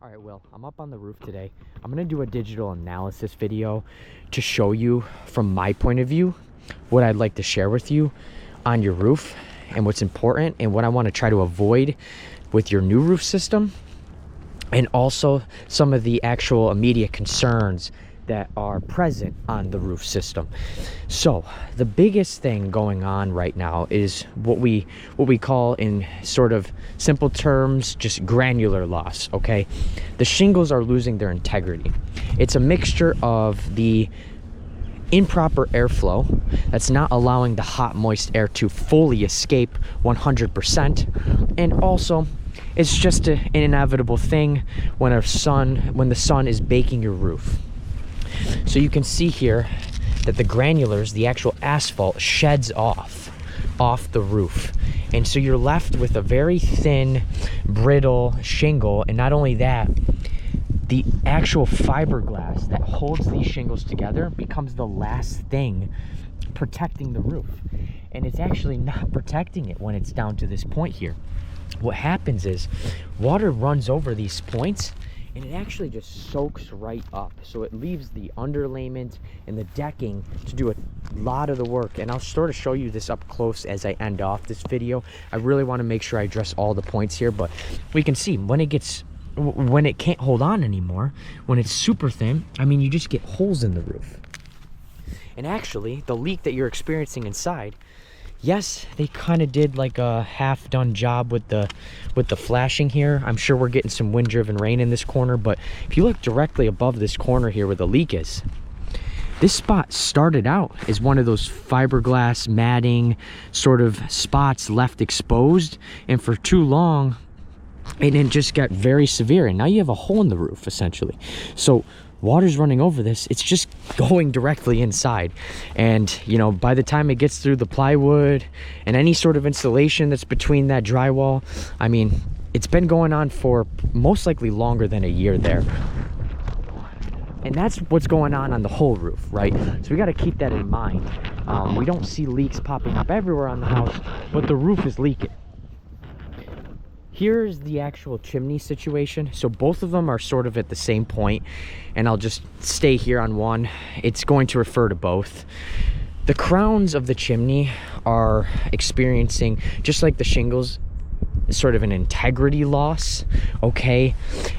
All right, Will, I'm up on the roof today. I'm gonna do a digital analysis video to show you from my point of view what I'd like to share with you on your roof and what's important and what I want to try to avoid with your new roof system, and also some of the actual immediate concerns that are present on the roof system. So the biggest thing going on right now is what we call, in sort of simple terms, just granular loss. Okay, the shingles are losing their integrity. It's a mixture of the improper airflow that's not allowing the hot moist air to fully escape 100%, and also it's just an inevitable thing when the sun is baking your roof. So you can see here that the granulars, the actual asphalt, sheds off the roof, and so you're left with a very thin, brittle shingle. And not only that, the actual fiberglass that holds these shingles together becomes the last thing protecting the roof, and it's actually not protecting it when it's down to this point here. What happens is water runs over these points and it actually just soaks right up, so it leaves the underlayment and the decking to do a lot of the work. And I'll sort of show you this up close as I end off this video. I really want to make sure I address all the points here, but we can see when it can't hold on anymore, when it's super thin, I mean, you just get holes in the roof. And actually, the leak that you're experiencing inside, yes, they kind of did like a half-done job with the flashing here. I'm sure we're getting some wind-driven rain in this corner, but if you look directly above this corner here where the leak is, this spot started out as one of those fiberglass matting sort of spots left exposed, and for too long, and it just got very severe, and now you have a hole in the roof essentially. So water's running over this, it's just going directly inside. And you know, by the time it gets through the plywood and any sort of insulation that's between that drywall, I mean, it's been going on for most likely longer than a year there. And that's what's going on the whole roof, right? So we got to keep that in mind. We don't see leaks popping up everywhere on the house, but the roof is leaking. Here's the actual chimney situation. So both of them are sort of at the same point, and I'll just stay here on one. It's going to refer to both. The crowns of the chimney are experiencing, just like the shingles, sort of an integrity loss, okay?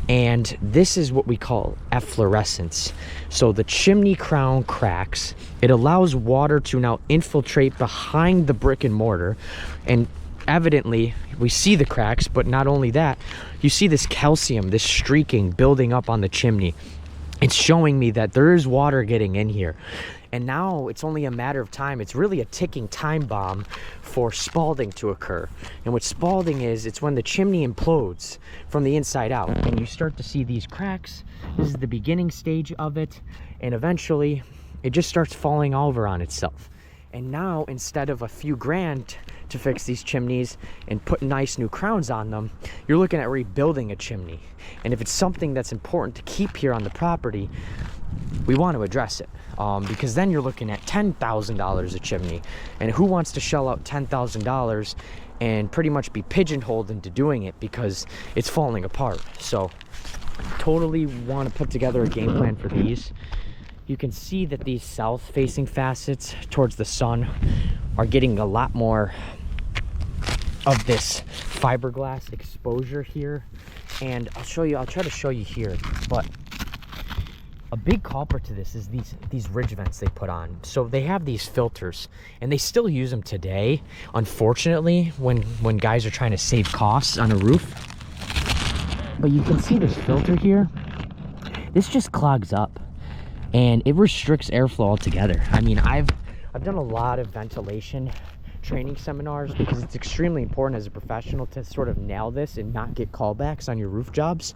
And this is what we call efflorescence. So the chimney crown cracks. It allows water to now infiltrate behind the brick and mortar, and evidently we see the cracks, but not only that, you see this calcium, this streaking building up on the chimney. It's showing me that there is water getting in here, and now it's only a matter of time. It's really a ticking time bomb for spalling to occur. And what spalling is, it's when the chimney implodes from the inside out and you start to see these cracks. This is the beginning stage of it, and eventually it just starts falling over on itself. And now, instead of a few grand to fix these chimneys and put nice new crowns on them, you're looking at rebuilding a chimney. And if it's something that's important to keep here on the property, we want to address it, because then you're looking at $10,000 a chimney. And who wants to shell out $10,000 and pretty much be pigeonholed into doing it because it's falling apart? So totally want to put together a game plan for these. You can see that these south-facing facets towards the sun are getting a lot more of this fiberglass exposure here. And I'll try to show you here, but a big culprit to this is these ridge vents they put on. So they have these filters, and they still use them today, unfortunately, when guys are trying to save costs on a roof. But you can see this filter here, this just clogs up and it restricts airflow altogether. I mean, I've done a lot of ventilation training seminars because it's extremely important as a professional to sort of nail this and not get callbacks on your roof jobs.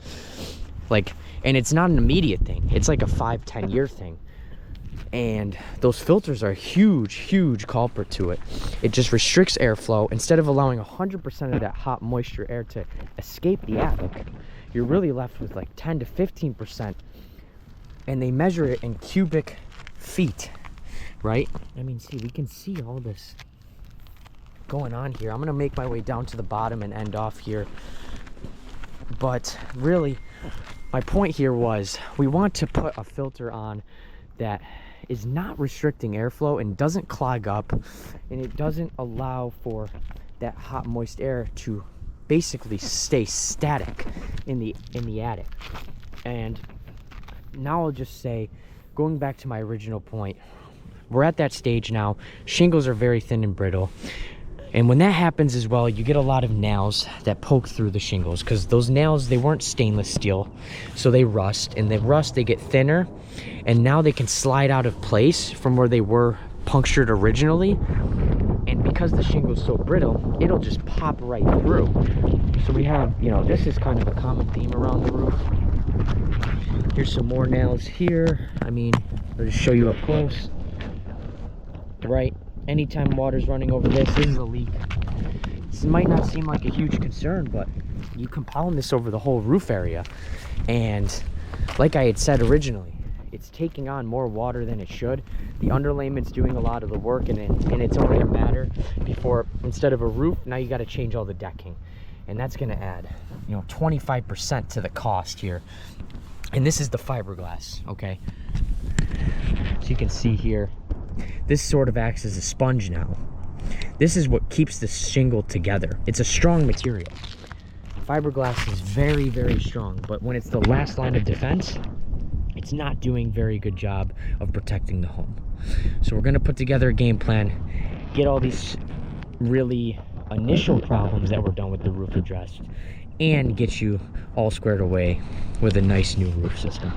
And it's not an immediate thing. It's like a 5-10 year thing. And those filters are a huge culprit to it. It just restricts airflow. Instead of allowing 100% of that hot moisture air to escape the attic, you're really left with like 10 to 15%. And they measure it in cubic feet, right? I mean, see, we can see all this going on here. I'm gonna make my way down to the bottom and end off here. But really, my point here was we want to put a filter on that is not restricting airflow and doesn't clog up, and it doesn't allow for that hot moist air to basically stay static in the attic. And now I'll just say, going back to my original point, we're at that stage now. Shingles are very thin and brittle. And when that happens as well, you get a lot of nails that poke through the shingles, because those nails, they weren't stainless steel, so they rust. And they get thinner, and now they can slide out of place from where they were punctured originally. And because the shingle's so brittle, it'll just pop right through. So we have, you know, this is kind of a common theme around the roof. Here's some more nails here. I mean, I'll just show you up close. Right? Anytime water's running over this is a leak. This might not seem like a huge concern, but you compound this over the whole roof area. And like I had said originally, it's taking on more water than it should. The underlayment's doing a lot of the work, and it's only a matter before, instead of a roof, now you got to change all the decking. And that's going to add, you know, 25% to the cost here. And this is the fiberglass, okay? So you can see here, this sort of acts as a sponge now. This is what keeps the shingle together. It's a strong material. Fiberglass is very, very strong, but when it's the last line of defense, it's not doing a very good job of protecting the home. So we're gonna put together a game plan, get all these really initial problems that were done with the roof addressed, and get you all squared away with a nice new roof system.